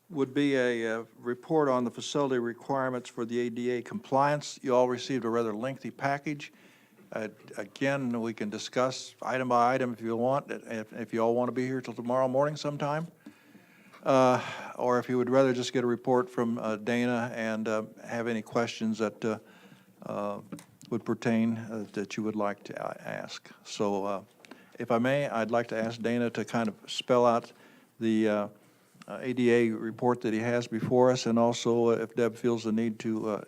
would be a report on the facility requirements for the ADA compliance. You all received a rather lengthy package. Again, we can discuss item by item if you want, if you all want to be here till tomorrow morning sometime. Or if you would rather just get a report from Dana and have any questions that would pertain that you would like to ask. So if I may, I'd like to ask Dana to kind of spell out the ADA report that he has before us, and also if Deb feels the need to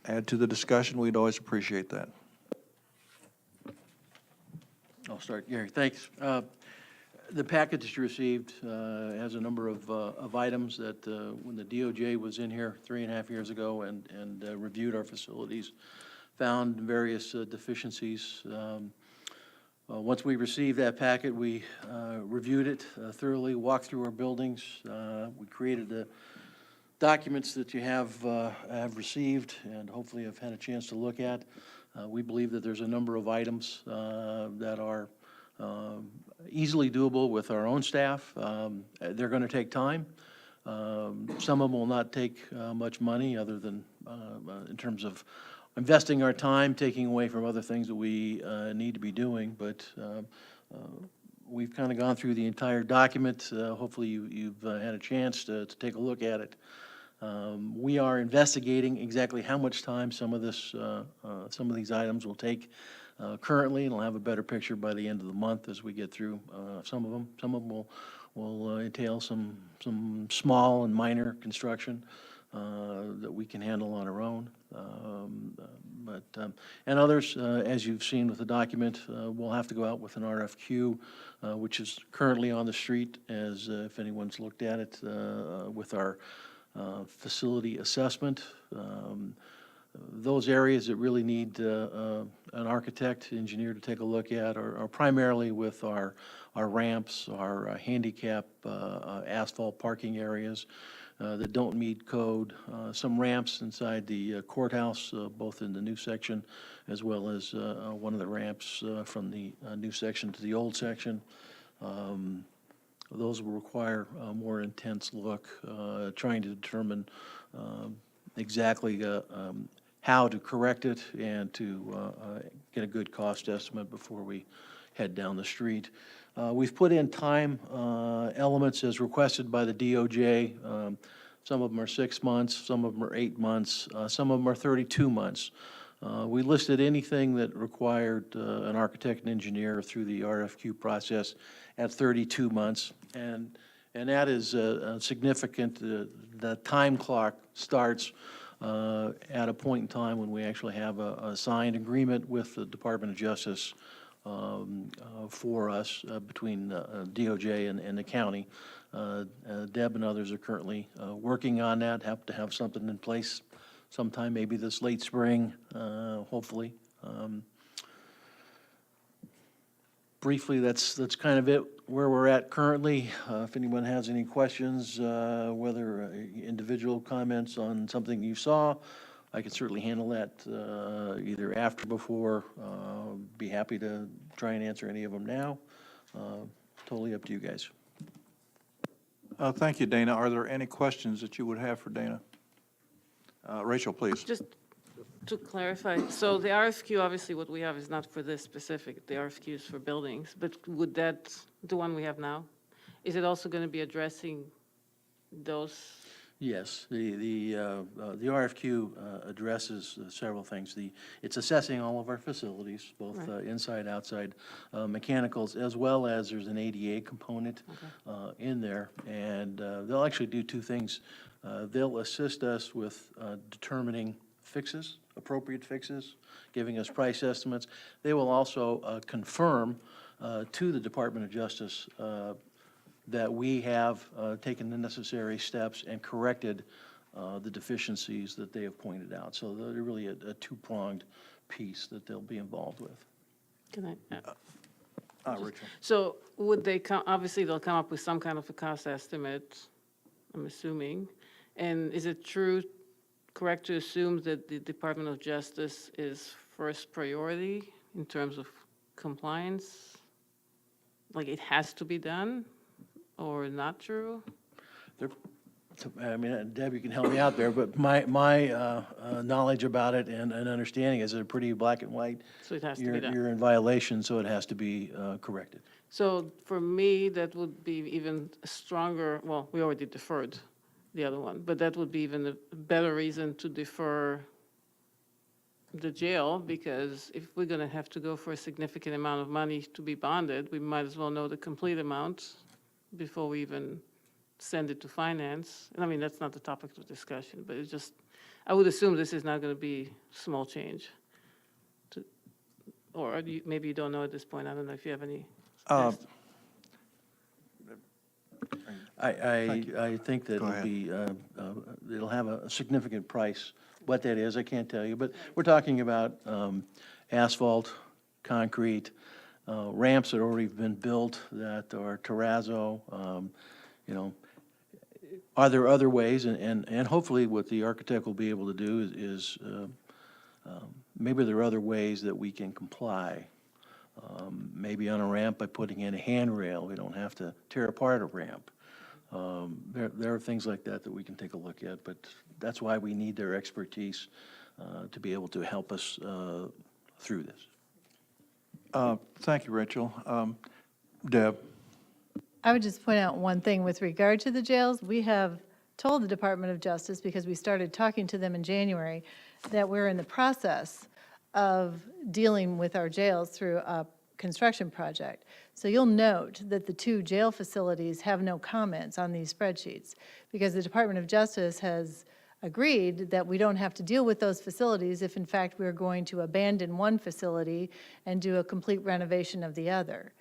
add to the discussion, we'd always appreciate that. I'll start, Gary, thanks. The packet that you received has a number of items that when the DOJ was in here 3.5 years ago and reviewed our facilities, found various deficiencies. Once we received that packet, we reviewed it thoroughly, walked through our buildings. We created the documents that you have received and hopefully have had a chance to look at. We believe that there's a number of items that are easily doable with our own staff. They're going to take time. Some of them will not take much money other than in terms of investing our time, taking away from other things that we need to be doing. But we've kind of gone through the entire document. Hopefully you've had a chance to take a look at it. We are investigating exactly how much time some of these items will take currently, and we'll have a better picture by the end of the month as we get through some of them. Some of them will entail some small and minor construction that we can handle on our own. And others, as you've seen with the document, we'll have to go out with an RFQ, which is currently on the street, as if anyone's looked at it, with our facility assessment. Those areas that really need an architect, engineer to take a look at are primarily with our ramps, our handicap asphalt parking areas that don't meet code, some ramps inside the courthouse, both in the new section as well as one of the ramps from the new section to the old section. Those will require a more intense look, trying to determine exactly how to correct it and to get a good cost estimate before we head down the street. We've put in time elements as requested by the DOJ. Some of them are 6 months, some of them are 8 months, some of them are 32 months. We listed anything that required an architect and engineer through the RFQ process at 32 months, and that is significant. The time clock starts at a point in time when we actually have a signed agreement with the Department of Justice for us between DOJ and the county. Deb and others are currently working on that, have to have something in place sometime maybe this late spring, hopefully. Briefly, that's kind of it, where we're at currently. If anyone has any questions, whether individual comments on something you saw, I can certainly handle that either after, before. Be happy to try and answer any of them now. Totally up to you guys. Thank you, Dana. Are there any questions that you would have for Dana? Rachel, please. Just To clarify, so the RFQ, obviously what we have is not for this specific, the RFQ is for buildings, but would that, the one we have now, is it also going to be addressing those? Yes, the RFQ addresses several things. It's assessing all of our facilities, both Right. inside, outside, mechanicals, as well as there's an ADA component in there. And they'll actually do two things. They'll assist us with determining fixes, appropriate fixes, giving us price estimates. They will also confirm to the Department of Justice that we have taken the necessary steps and corrected the deficiencies that they have pointed out. So they're really a two-pronged piece that they'll be involved with. Can I? Rachel. So would they come, obviously they'll come up with some kind of a cost estimate, I'm assuming. And is it correct to assume that the Department of Justice is first priority in terms of compliance? Like it has to be done or not true? I mean, Deb, you can help me out there, but my knowledge about it and understanding is they're pretty black and white. So it has to You're be done. you're in violation, so it has to be corrected. So for me, that would be even stronger, well, we already deferred the other one, but that would be even a better reason to defer the jail, because if we're gonna have to go for a significant amount of money to be bonded, we might as well know the complete amount before we even send it to finance. And I mean, that's not the topic of discussion, but it's just, I would assume this is not gonna be small change. Or maybe you don't know at this point, I don't know if you have any. suggestions. I think that Go it'll ahead. be, it'll have a significant price. What that is, I can't tell you, but we're talking about asphalt, concrete, ramps that already have been built that are terrazzo, you know. Are there other ways, and hopefully what the architect will be able to do is maybe there are other ways that we can comply. Maybe on a ramp by putting in a handrail, we don't have to tear apart a ramp. There are things like that we can take a look at, but that's why we need their expertise to be able to help us through this. Thank you, Rachel. Deb? I would just point out one thing with regard to the jails. We have told the Department of Justice, because we started talking to them in January, that we're in the process of dealing with our jails through a construction project. So you'll note that the two jail facilities have no comments on these spreadsheets, because the Department of Justice has agreed that we don't have to deal with those facilities if in fact we're going to abandon one facility and do a complete renovation of the other.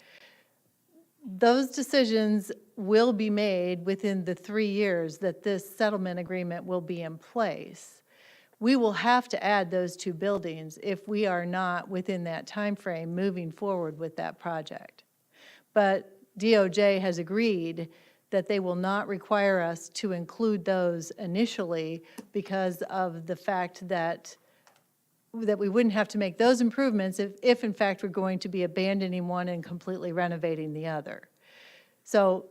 Those decisions will be made within the 3 years that this settlement agreement will be in place. We will have to add those two buildings if we are not within that time frame moving forward with that project. But DOJ has agreed that they will not require us to include those initially because of the fact that we wouldn't have to make those improvements if in fact we're going to be abandoning one and completely renovating the other. So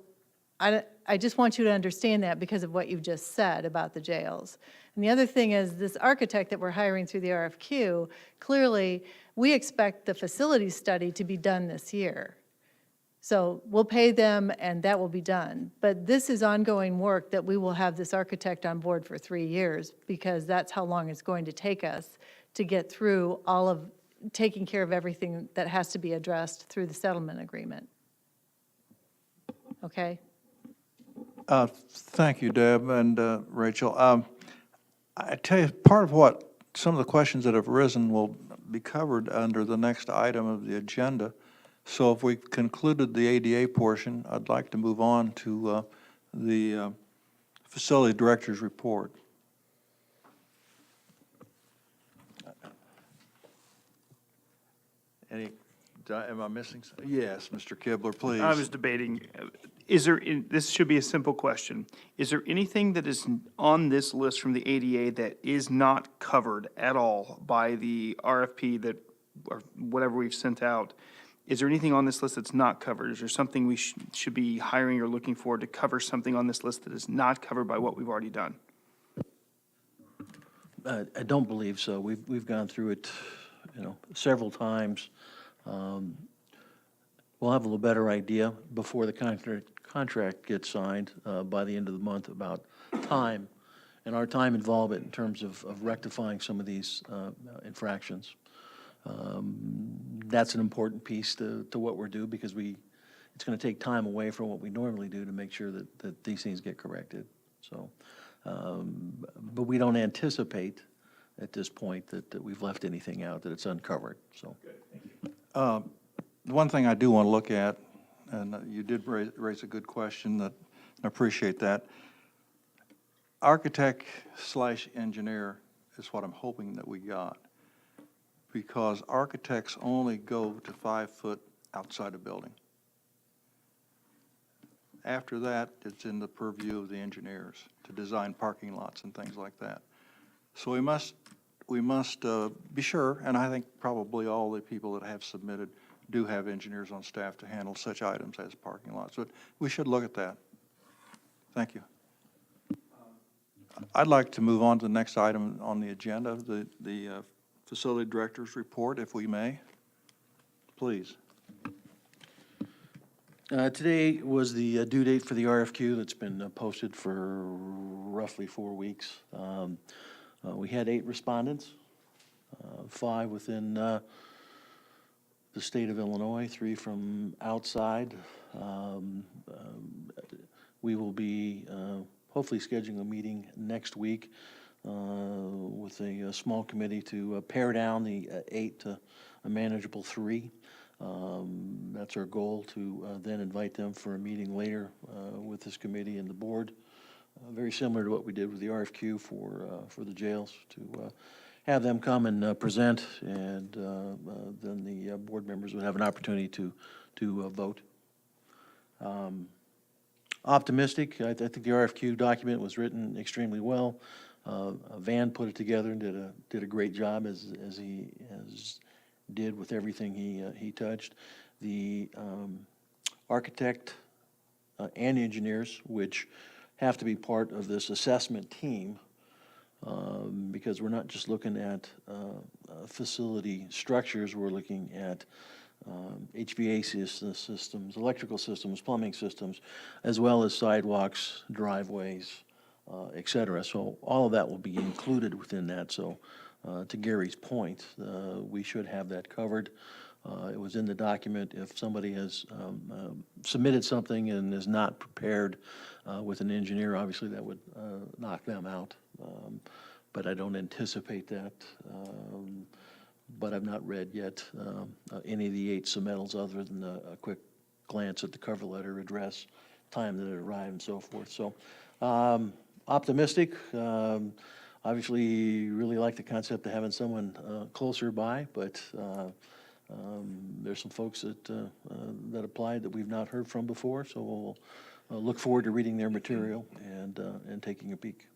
I just want you to understand that because of what you've just said about the jails. And the other thing is this architect that we're hiring through the RFQ, clearly we expect the facilities study to be done this year. So we'll pay them and that will be done. But this is ongoing work that we will have this architect on board for 3 years because that's how long it's going to take us to get through all of, taking care of everything that has to be addressed through the settlement agreement. Okay? Thank you, Deb and Rachel. I tell you, part of what, some of the questions that have arisen will be covered under the next item of the agenda. So if we've concluded the ADA portion, I'd like to move on to the facility director's report. Am I missing? Yes, Mr. Kibler, please. I was debating, this should be a simple question. Is there anything that is on this list from the ADA that is not covered at all by the RFP that, or whatever we've sent out? Is there anything on this list that's not covered? Is there something we should be hiring or looking for to cover something on this list that is not covered by what we've already done? I don't believe so. We've gone through it, several times. We'll have a little better idea before the contract gets signed by the end of the month about time and our time involvement in terms of rectifying some of these infractions. That's an important piece to what we're doing because it's going to take time away from what we normally do to make sure that these things get corrected. So, but we don't anticipate at this point that we've left anything out, that it's uncovered, so. The one thing I do want to look at, and you did raise a good question, that I appreciate that. Architect/engineer is what I'm hoping that we got, because architects only go to 5 foot outside a building. After that, it's in the purview of the engineers to design parking lots and things like that. So we must be sure, and I think probably all the people that have submitted do have engineers on staff to handle such items as parking lots. But we should look at that. Thank you. I'd like to move on to the next item on the agenda, the facility director's report, if we may. Please. Today was the due date for the RFQ that's been posted for roughly 4 weeks. We had 8 respondents, 5 within the state of Illinois, 3 from outside. We will be hopefully scheduling a meeting next week with a small committee to pare down the 8 to a manageable 3. That's our goal, to then invite them for a meeting later with this committee and the board. Very similar to what we did with the RFQ for the jails, to have them come and present, and then the board members would have an opportunity to vote. Optimistic. I think the RFQ document was written extremely well. Van put it together and did a great job, as he did with everything he touched. The architect and engineers, which have to be part of this assessment team, because we're not just looking at facility structures, we're looking at HVAC systems, electrical systems, plumbing systems, as well as sidewalks, driveways, et cetera. So all of that will be included within that. So to Gary's point, we should have that covered. It was in the document. If somebody has submitted something and is not prepared with an engineer, obviously that would knock them out. But I don't anticipate that. But I've not read yet any of the 8 submittals, other than a quick glance at the cover letter, address, time that it arrived, and so forth. So optimistic. Obviously, really like the concept of having someone closer by, but there's some folks that applied that we've not heard from before, so we'll look forward to reading their material and taking a peek.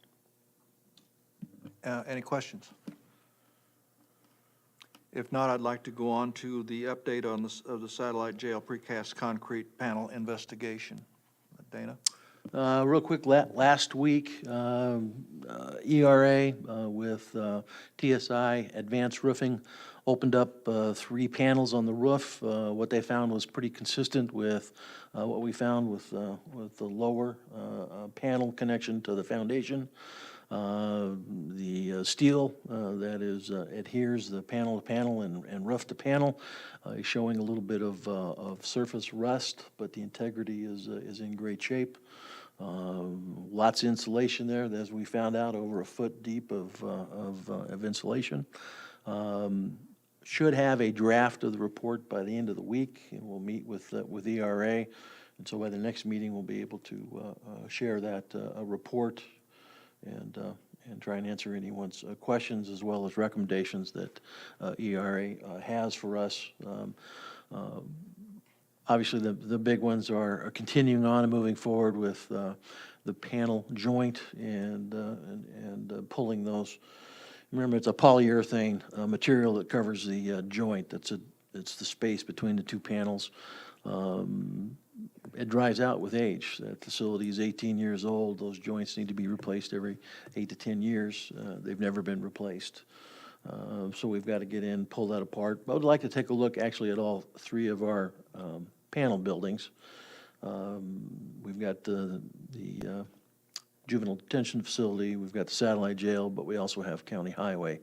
Any questions? If not, I'd like to go on to the update on the satellite jail precast concrete panel investigation. Dana? Real quick, last week, ERA with TSI Advanced Roofing opened up 3 panels on the roof. What they found was pretty consistent with what we found with the lower panel connection to the foundation. The steel that adheres the panel to panel and roof to panel is showing a little bit of surface rust, but the integrity is in great shape. Lots of insulation there, as we found out, over a foot deep of insulation. Should have a draft of the report by the end of the week, and we'll meet with ERA. And so by the next meeting, we'll be able to share that report and try and answer anyone's questions, as well as recommendations that ERA has for us. Obviously, the big ones are continuing on and moving forward with the panel joint and pulling those. Remember, it's a polyurethane material that covers the joint. It's the space between the 2 panels. it dries out with age. That facility is 18 years old. Those joints need to be replaced every 8 to 10 years. They've never been replaced. So we've got to get in, pull that apart. I would like to take a look actually at all three of our panel buildings. We've got the juvenile detention facility, we've got the satellite jail, but we also have county highway.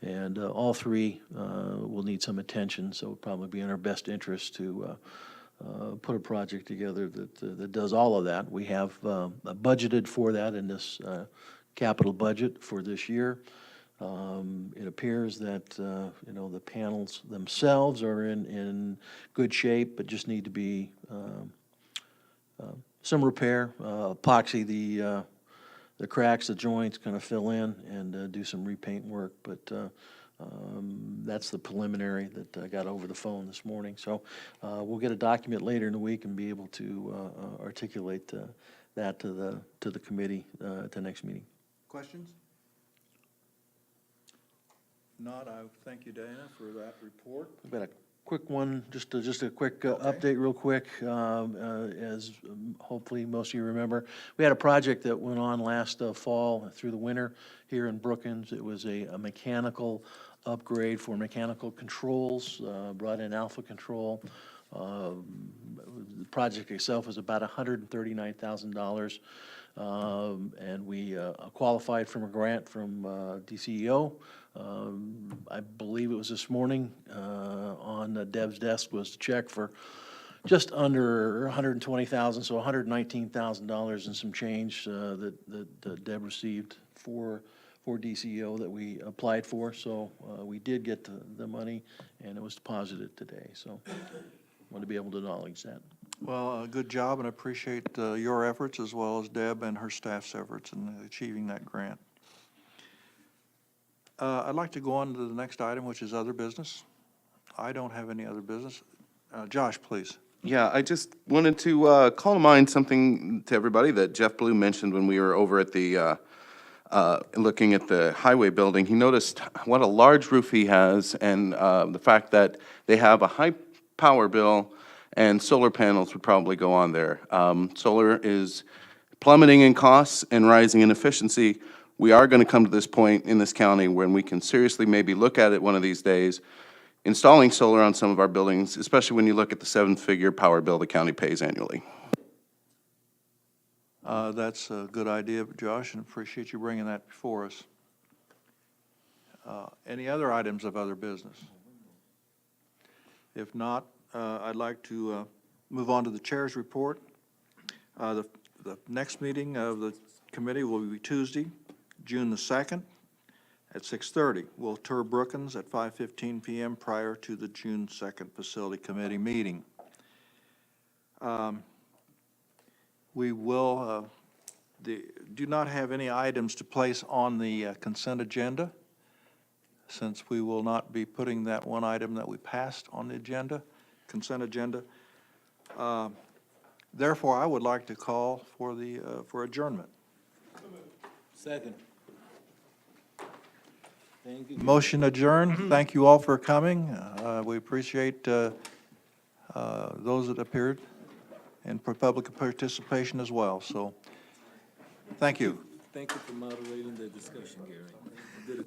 And all three will need some attention, so it'll probably be in our best interest to put a project together that does all of that. We have budgeted for that in this capital budget for this year. It appears that, the panels themselves are in good shape, but just need to be some repair, epoxy the cracks, the joints, kind of fill in and do some repaint work. But that's the preliminary that I got over the phone this morning. So we'll get a document later in the week and be able to articulate that to the committee at the next meeting. Questions? Not, I thank you, Dana, for that report. I've got a quick one, just a quick update real quick. As hopefully most of you remember, we had a project that went on last fall through the winter here in Brookings. It was a mechanical upgrade for mechanical controls, brought in Alpha Control. The project itself was about $139,000. And we qualified from a grant from DCEO. I believe it was this morning on Deb's desk was a check for just under $120,000, so $119,000 and some change that Deb received for DCEO that we applied for. So we did get the money, and it was deposited today. So I want to be able to acknowledge that. Well, good job, and I appreciate your efforts as well as Deb and her staff's efforts in achieving that grant. I'd like to go on to the next item, which is other business. I don't have any other business. Josh, please. Yeah, I just wanted to call to mind something to everybody that Jeff Blue mentioned when we were over at the, looking at the highway building. He noticed what a large roof he has and the fact that they have a high power bill and solar panels would probably go on there. Solar is plummeting in costs and rising in efficiency. We are going to come to this point in this county when we can seriously maybe look at it one of these days, installing solar on some of our buildings, especially when you look at the 7-figure power bill the county pays annually. That's a good idea, Josh, and appreciate you bringing that before us. Any other items of other business? If not, I'd like to move on to the chair's report. The next meeting of the committee will be Tuesday, June the 2nd at 6:30. We'll tour Brookings at 5:15 p.m. prior to the June 2nd facility committee meeting. We will do not have any items to place on the consent agenda, since we will not be putting that one item that we passed on the agenda, consent agenda. Therefore, I would like to call for the for adjournment. Second. Thank you. Motion adjourned. Thank you all for coming. We appreciate those that appeared and for public participation as well. So, thank you. Thank you for moderating the discussion, Gary. You did a